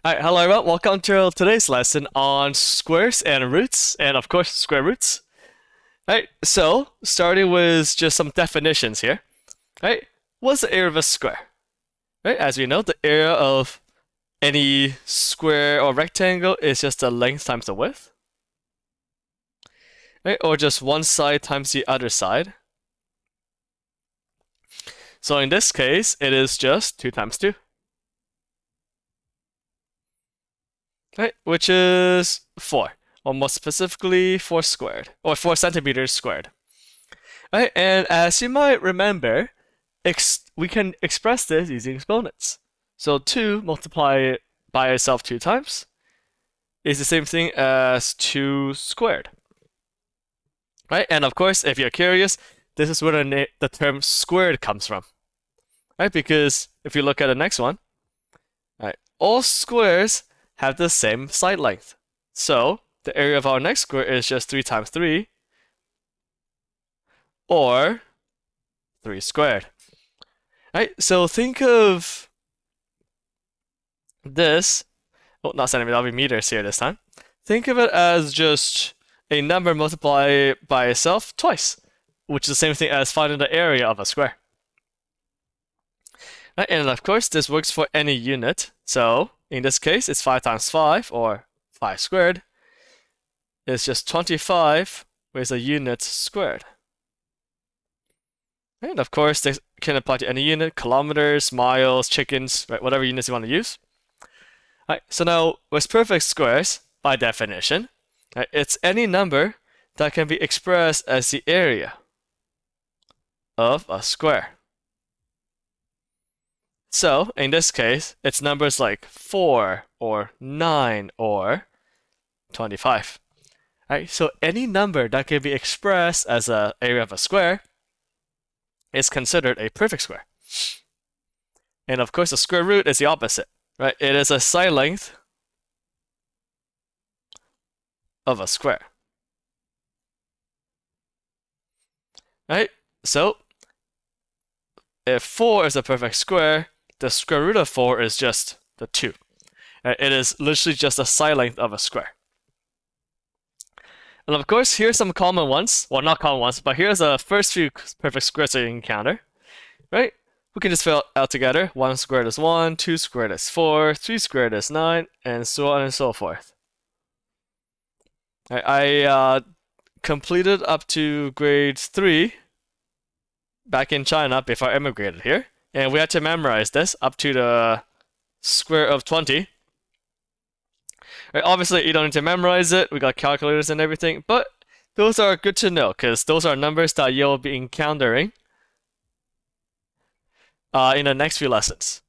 Alright, hello everyone. Welcome to today's lesson on squares and roots, and of course, square roots. Alright, so starting with just some definitions here. Right, what's the area of a square? Right, as we know, the area of any square or rectangle is just the length times the width. Right, or just one side times the other side. So in this case, it is just 2 times 2. Right, which is 4, or more specifically 4 squared, or 4 centimeters squared. Right, and as you might remember, we can express this using exponents. So 2 multiplied by itself 2 times is the same thing as 2 squared. Right, and of course, if you're curious, this is where the term squared comes from. Right, because if you look at the next one, right, all squares have the same side length. So the area of our next square is just 3 times 3, or 3 squared. Right, so think of this, not centimeters, that'll be meters here this time. Think of it as just a number multiplied by itself twice, which is the same thing as finding the area of a square. Right, and of course, this works for any unit. So in this case, it's 5 times 5, or 5 squared. It's just 25 with a unit squared. And of course, this can apply to any unit, kilometers, miles, chickens, right, whatever units you want to use. Right, so now with perfect squares, by definition, right, it's any number that can be expressed as the area of a square. So in this case, it's numbers like 4 or 9 or 25. Right, so any number that can be expressed as an area of a square is considered a perfect square. And of course, the square root is the opposite, right? It is a side length of a square. Right? So if 4 is a perfect square, the square root of 4 is just the 2. It is literally just a side length of a square. And of course, here's some common ones. Well, not common ones, but here's the first few perfect squares that you encounter. Right? We can just fill it out together. 1 squared is 1, 2 squared is 4, 3 squared is 9, and so on and so forth. I completed up to grade 3 back in China before I immigrated here. And we had to memorize this up to the square of 20. Right, obviously, you don't need to memorize it. We got calculators and everything, but those are good to know because those are numbers that you'll be encountering in the next few lessons.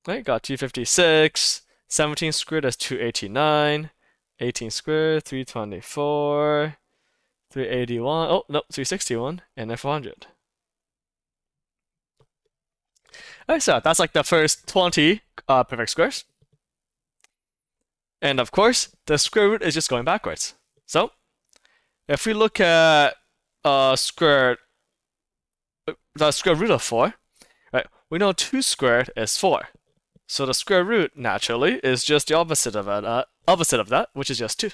Right, got 256, 17 squared is 289, 18 squared, 324, 381, oh, no, 361, and then 400. Alright, so that's like the first 20 perfect squares. And of course, the square root is just going backwards. So, if we look at the square root of 4, right, we know 2 squared is 4. So the square root, naturally, is just the opposite of that, which is just 2.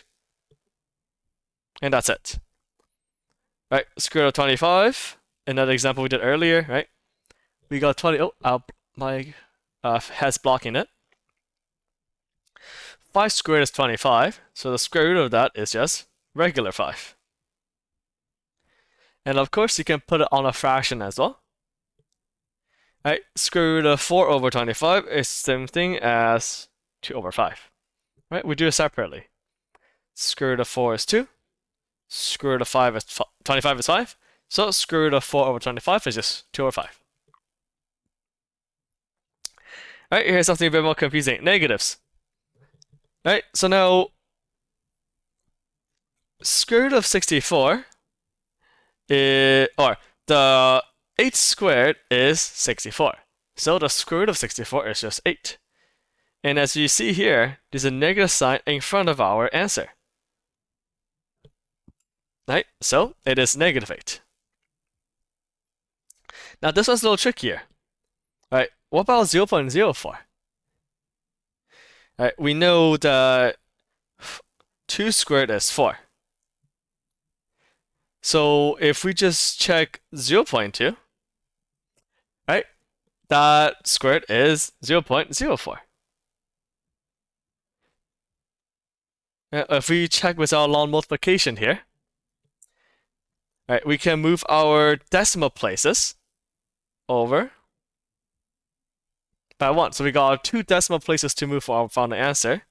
And that's it. Right, square root of 25, another example we did earlier, right? We got 20, my head's blocking it. 5 squared is 25, so the square root of that is just regular 5. And of course, you can put it on a fraction as well. Right, square root of 4 over 25 is the same thing as 2 over 5. Right, we do it separately. Square root of 4 is 2. Square root of 25 is 5. So square root of 4 over 25 is just 2 over 5. Alright, here's something a bit more confusing. Negatives. Alright, so now square root of 64 or the 8 squared is 64. So the square root of 64 is just 8. And as you see here, there's a negative sign in front of our answer. Right? So it is negative 8. Now this one's a little trickier. Right? What about 0.04? Right, we know that 2 squared is 4. So if we just check 0.2, right, that squared is 0.04. If we check with our long multiplication here, right, we can move our decimal places over by 1. So we got 2 decimal places to move for our final answer.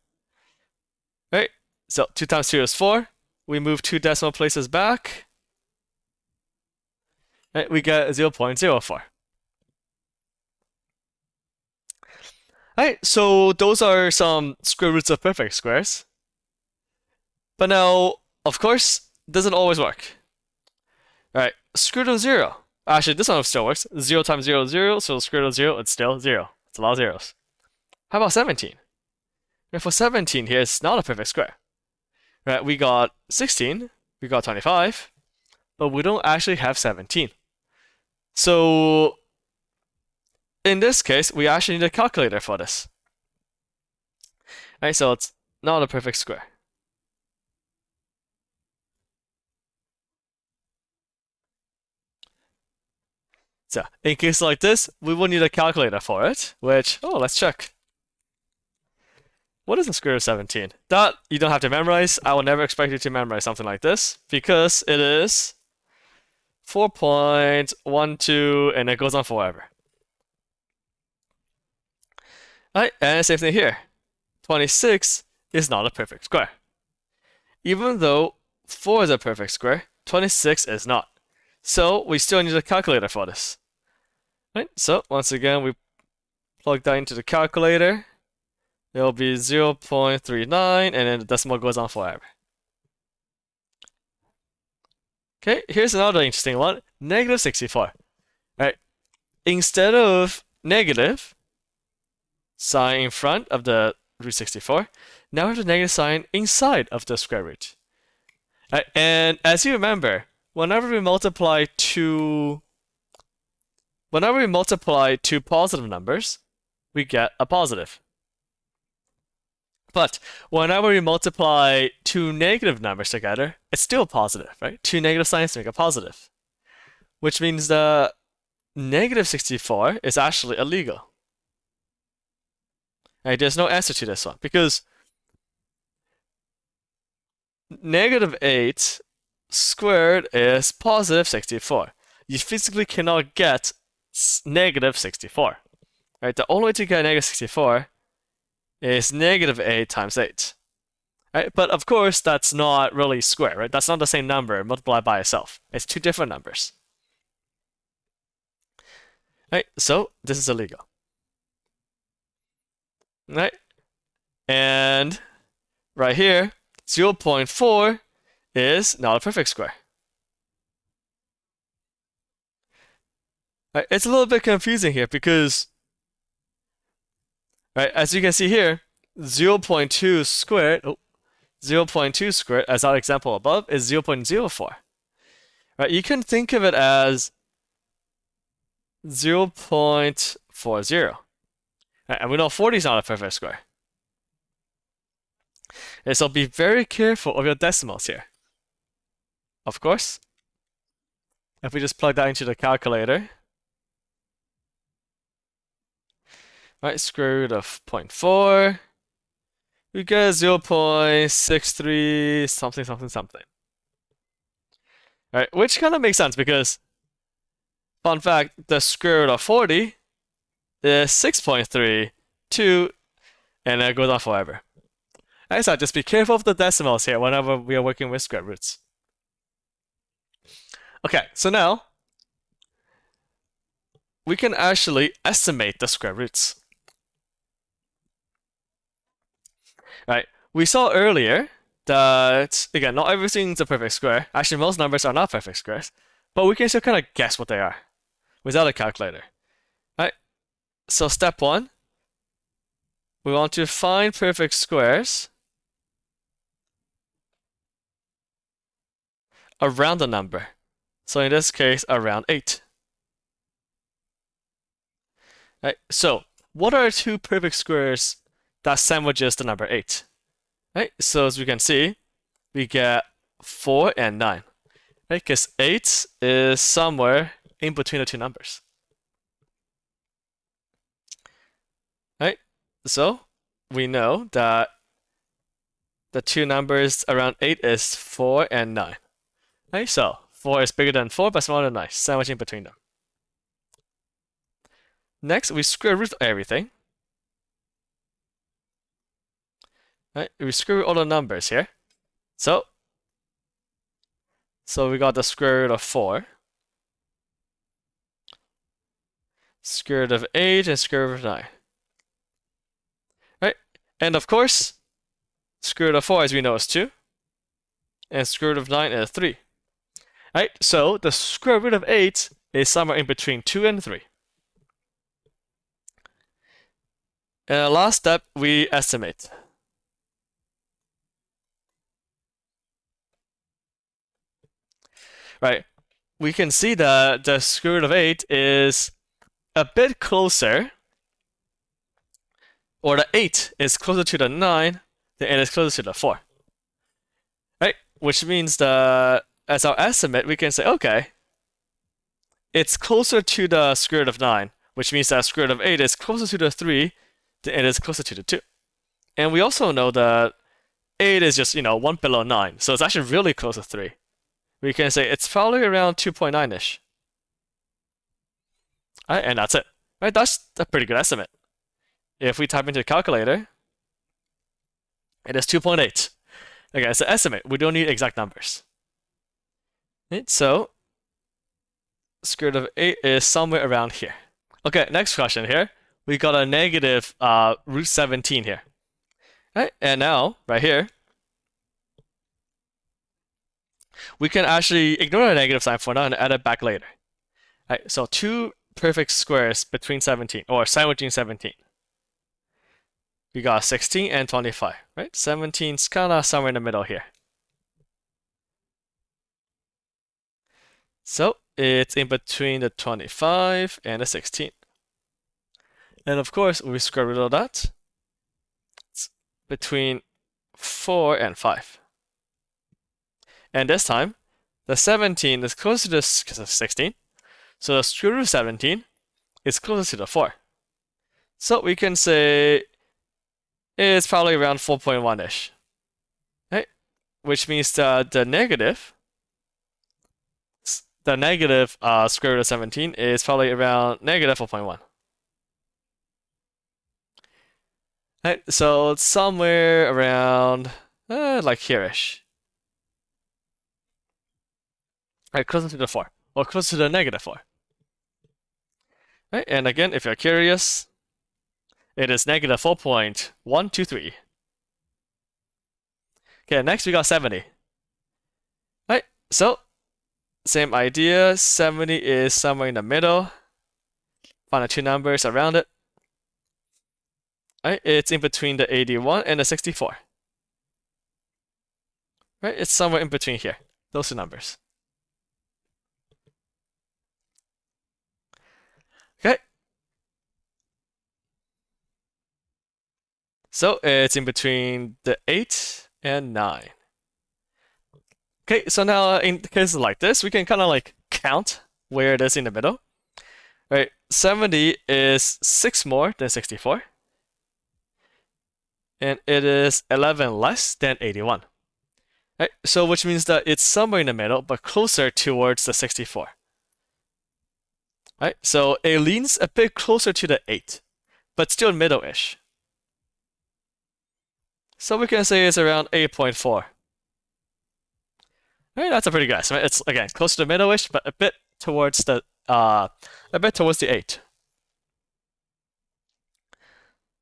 Right? So 2 times 2 is 4. We move 2 decimal places back. Right? We get 0.04. Alright, so those are some square roots of perfect squares. But now, of course, doesn't always work. Alright, square root of 0. Actually, this one still works. 0 times 0 is 0, so square root of 0, it's still 0. It's a lot of zeros. How about 17? Right, for 17 here, it's not a perfect square. Right, we got 16, we got 25, but we don't actually have 17. So in this case, we actually need a calculator for this. Right, so it's not a perfect square. So in case like this, we will need a calculator for it, which, let's check. What is the square root of 17? That you don't have to memorize. I will never expect you to memorize something like this because it is 4.12 and it goes on forever. Right, and same thing here. 26 is not a perfect square. Even though 4 is a perfect square, 26 is not. So we still need a calculator for this. Right, so once again, we plug that into the calculator. It'll be 0.39, and then the decimal goes on forever. Okay, here's another interesting one. Negative 64. Right, instead of negative sign in front of the root 64, now we have the negative sign inside of the square root. Right, and as you remember, whenever we multiply two positive numbers, we get a positive. But whenever we multiply 2 negative numbers together, it's still positive, right? 2 negative signs make a positive, which means the negative 64 is actually illegal. Right, there's no answer to this one because negative 8 squared is positive 64. You physically cannot get negative 64. Right, the only way to get negative 64 is negative 8 times 8. Right, but of course that's not really square, right? That's not the same number multiplied by itself. It's 2 different numbers. Right, so this is illegal. Right, and right here, 0.4 is not a perfect square. Right, it's a little bit confusing here because, right, as you can see here, 0.2 squared, 0.2 squared, as our example above, is 0.04. Right, you can think of it as 0.40. Right, and we know 40 is not a perfect square. And so be very careful of your decimals here. Of course, if we just plug that into the calculator, right, square root of 0.4, we get 0.63 something something something. Right, which kind of makes sense because, fun fact, the square root of 40 is 6.32, and it goes on forever. Right, so just be careful of the decimals here whenever we are working with square roots. Okay, so now we can actually estimate the square roots. Right, we saw earlier that, again, not everything's a perfect square. Actually, most numbers are not perfect squares, but we can still kind of guess what they are without a calculator. Right, so step 1, we want to find perfect squares around the number. So in this case, around 8. Right, so what are 2 perfect squares that sandwiches the number 8. Right? So as we can see, we get 4 and 9. Right? Because 8 is somewhere in between the two numbers. Right? So we know that the two numbers around 8 is 4 and 9. Right? So 4 is bigger than 4 but smaller than 9, sandwiching between them. Next, we square root everything. Right? We square root all the numbers here. So we got the square root of 4, square root of 8, and square root of 9. Right? And of course, square root of 4, as we know, is 2. And square root of 9 is 3. Right? So the square root of 8 is somewhere in between 2 and 3. And the last step, we estimate. Right? We can see that the square root of 8 is a bit closer, or the 8 is closer to the 9 than it is closer to the 4. Right? Which means that as our estimate, we can say, okay, it's closer to the square root of 9, which means that square root of 8 is closer to the 3 than it is closer to the 2. And we also know that 8 is just, 1 below 9, so it's actually really close to 3. We can say it's probably around 2.9-ish. Right, and that's it. Right, that's a pretty good estimate. If we type into a calculator, it is 2.8. Again, it's an estimate. We don't need exact numbers. Right, so square root of 8 is somewhere around here. Okay, next question here. We got a negative root 17 here. Right, and now, right here, we can actually ignore the negative sign for now and add it back later. Right, so two perfect squares between 17, or sandwiching 17. We got 16 and 25, right? 17's kind of somewhere in the middle here. So it's in between the 25 and the 16. And of course, we square root of that. It's between 4 and 5. And this time, the 17 is closer to the 16. So the square root of 17 is closer to the 4. So we can say it's probably around 4.1-ish. Right? Which means that the negative square root of 17 is probably around negative 4.1. Right? So it's somewhere around like here-ish. Right, closer to the 4, or closer to the negative 4. Right? And again, if you're curious, it is negative 4.123. Okay, next we got 70. Right, so same idea. 70 is somewhere in the middle. Find the two numbers around it. Right, it's in between the 81 and the 64. Right, it's somewhere in between here. Those two numbers. Okay. So it's in between the 8 and 9. Okay, so now in cases like this, we can kind of like count where it is in the middle. Right, 70 is 6 more than 64. And it is 11 less than 81. Right, so which means that it's somewhere in the middle, but closer towards the 64. Right, so it leans a bit closer to the 8, but still middle-ish. So we can say it's around 8.4. Right, that's a pretty good estimate. It's again close to the middle-ish, but a bit towards the 8.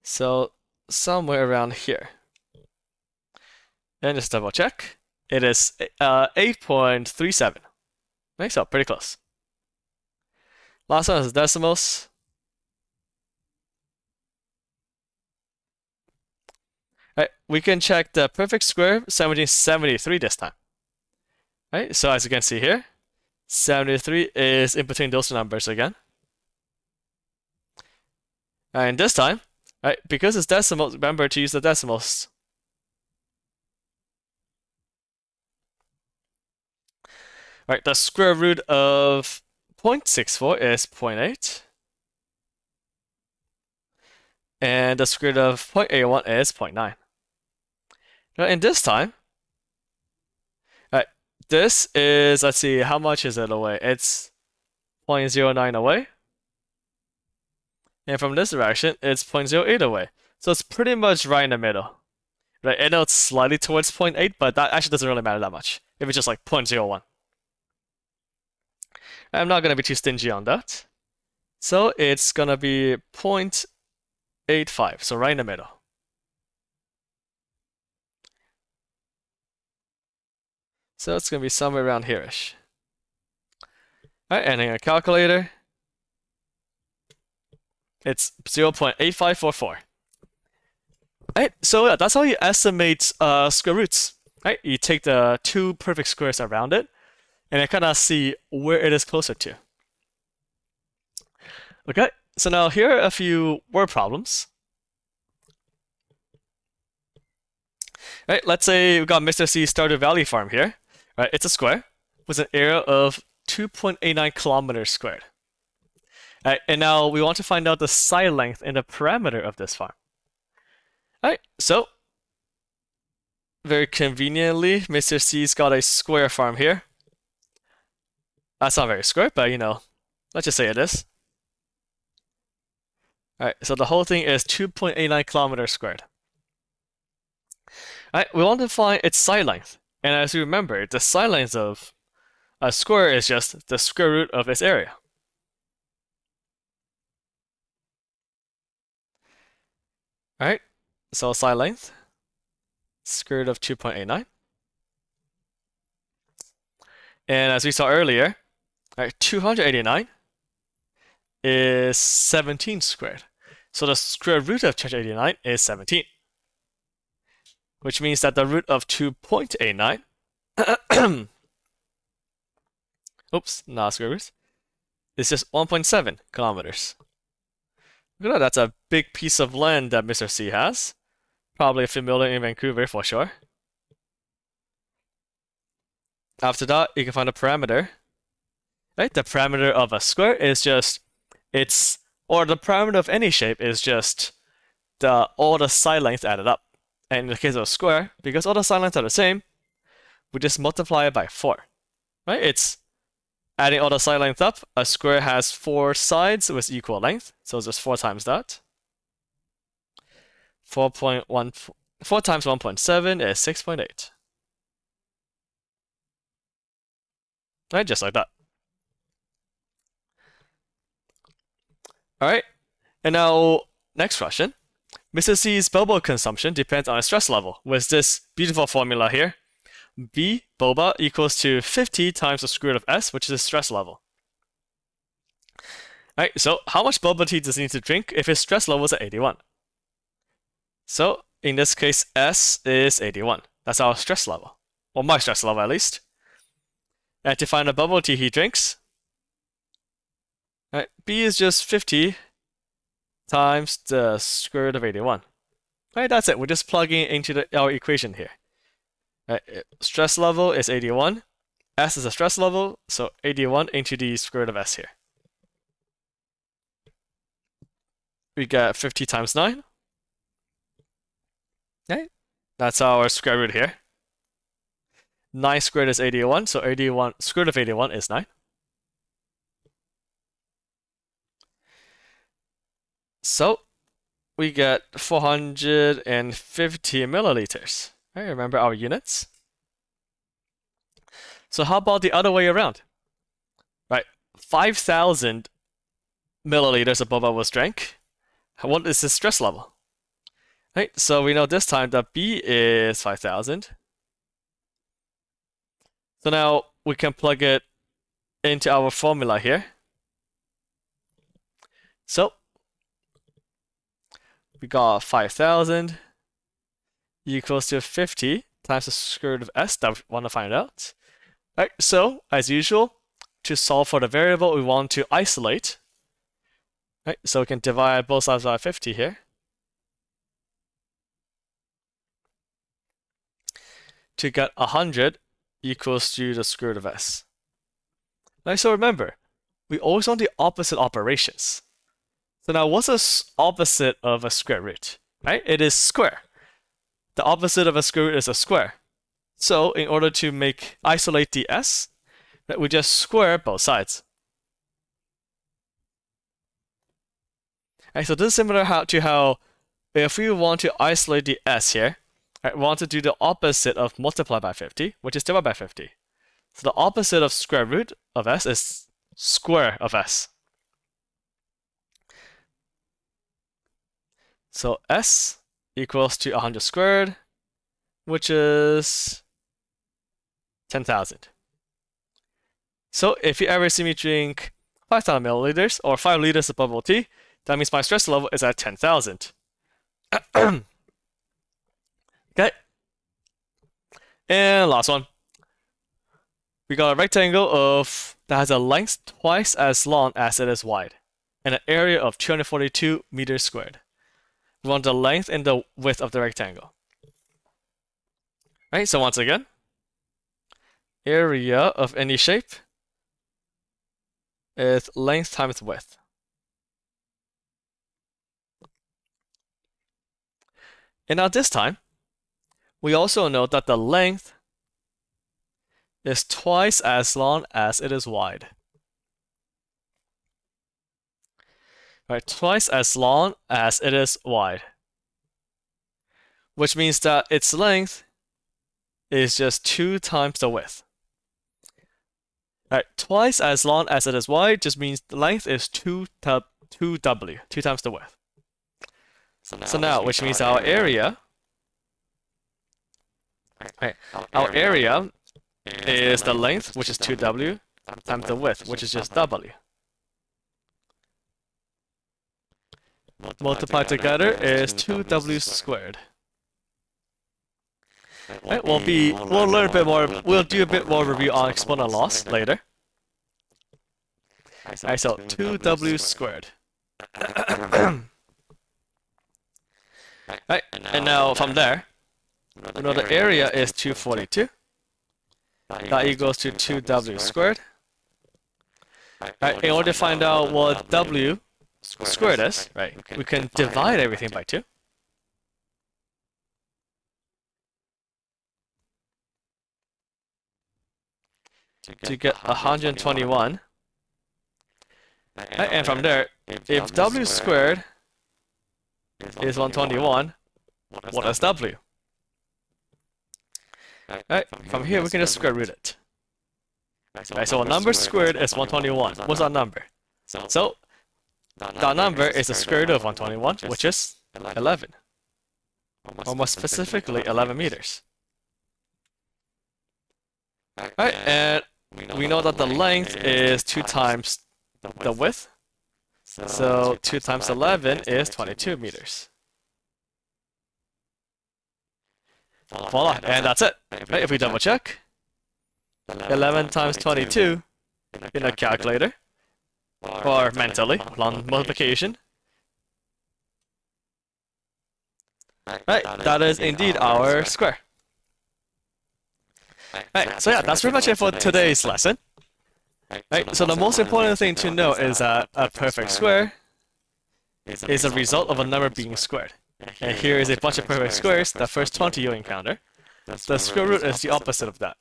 So somewhere around here. And just double check. It is 8.37. Right, so pretty close. Last one is decimals. Right, we can check the perfect square 1773 this time. Right, so as you can see here, 73 is in between those two numbers again. And this time, Right? Because it's decimals, remember to use the decimals. Right, the square root of 0.64 is 0.8. And the square root of 0.81 is 0.9. Right, and this time, right, this is, let's see, how much is it away? It's 0.09 away. And from this direction, it's 0.08 away. So it's pretty much right in the middle. Right, I know it's slightly towards 0.8, but that actually doesn't really matter that much. If it's just like 0.01. I'm not going to be too stingy on that. So it's going to be 0.85, so right in the middle. So it's going to be somewhere around here-ish. Alright, and in a calculator, it's 0.8544. Right, so yeah, that's how you estimate square roots. Right, you take the two perfect squares around it, and you kind of see where it is closer to. Okay, so now here are a few word problems. Right, let's say we've got Mr. C's Stardew Valley farm here. Right, it's a square with an area of 2.89 kilometers squared. Right, and now we want to find out the side length and the parameter of this farm. Alright, so very conveniently, Mr. C's got a square farm here. That's not very square, but you know, let's just say it is. Alright, so the whole thing is 2.89 kilometers squared. Alright, we want to find its side length. And as you remember, the side length of a square is just the square root of its area. Alright, so side length, square root of 2.89. And as we saw earlier, right, 289 is 17 squared. So the square root of 289 is 17. Which means that the root of 2.89, oops, not square root, is just 1.7 kilometers. Look at that, that's a big piece of land that Mr. C has. Probably a familiar in Vancouver for sure. After that, you can find a parameter. Right? The parameter of a square is just or the parameter of any shape is just all the side lengths added up. And in the case of a square, because all the side lengths are the same, we just multiply it by 4. Right? It's adding all the side lengths up. A square has 4 sides with equal length, so it's just 4 times that. 4 times 1.7 is 6.8. Right, just like that. Alright, and now next question. Mr. C's boba consumption depends on a stress level with this beautiful formula here. B boba equals to 50 times the square root of S, which is the stress level. Alright, so how much boba tea does he need to drink if his stress level is at 81? So in this case, S is 81. That's our stress level, or my stress level at least. And to find the bubble tea he drinks, right, B is just 50 times the square root of 81. Right, that's it. We're just plugging it into our equation here. Right, stress level is 81. S is a stress level, so 81 into the square root of S here. We get 50 times 9. Okay, that's our square root here. 9 squared is 81, so 81 square root of 81 is 9. So we get 450 milliliters. Right, remember our units? So how about the other way around? Right, 5,000 milliliters of boba was drank. What is the stress level? Right, so we know this time that B is 5,000. So now we can plug it into our formula here. So we got 5,000 equals to 50 times the square root of S that we want to find out. Right, so as usual, to solve for the variable, we want to isolate. Right, so we can divide both sides by 50 here. to get 100 equals to the square root of s. Now, so remember, we always want the opposite operations. So now what's the opposite of a square root, right? It is square. The opposite of a square root is a square. So in order to isolate the s, we just square both sides. Right, so this is similar to how if we want to isolate the s here, right, we want to do the opposite of multiply by 50, which is divide by 50. So the opposite of square root of s is square of s. So s equals to 100 squared, which is 10,000. So if you ever see me drink 5,000 milliliters or 5 liters of bubble tea, that means my stress level is at 10,000. Okay. And last one. We got a rectangle that has a length twice as long as it is wide, and an area of 242 meters squared. We want the length and the width of the rectangle. Right, so once again, area of any shape is length times width. And now this time, we also know that the length is twice as long as it is wide. Right, twice as long as it is wide. Which means that its length is just 2 times the width. Right, twice as long as it is wide just means the length is 2w, 2 times the width. So now, which means our area, right, our area is the length, which is 2w, times the width, which is just w. Multiplied together is 2w squared. Right, we'll learn a bit more. We'll do a bit more review on exponent loss later. Alright, so 2w squared. Right, and now from there, we know the area is 242. That equals to 2w squared. Right, in order to find out what w squared is, right, we can divide everything by 2. To get 121. Right, and from there, if w squared is 121, what is w? Right, from here we can just square root it. Right, so a number squared is 121. What's that number? So that number is the square root of 121, which is 11. Or more specifically, 11 meters. Right, and we know that the length is 2 times the width. So 2 times 11 is 22 meters. Voila, and that's it. Right, if we double check, 11 times 22 in a calculator, or mentally, long multiplication. Right, that is indeed our square. Right, so yeah, that's pretty much it for today's lesson. Right, so the most important thing to know is that a perfect square is a result of a number being squared. And here is a bunch of perfect squares, the first 20 you encounter. The square root is the opposite of that.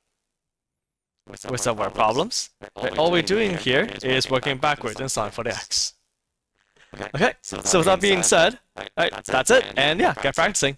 With some word problems, right, all we're doing here is working backwards and solving for the x. Okay, so with that being said, right, that's it, and yeah, get practicing.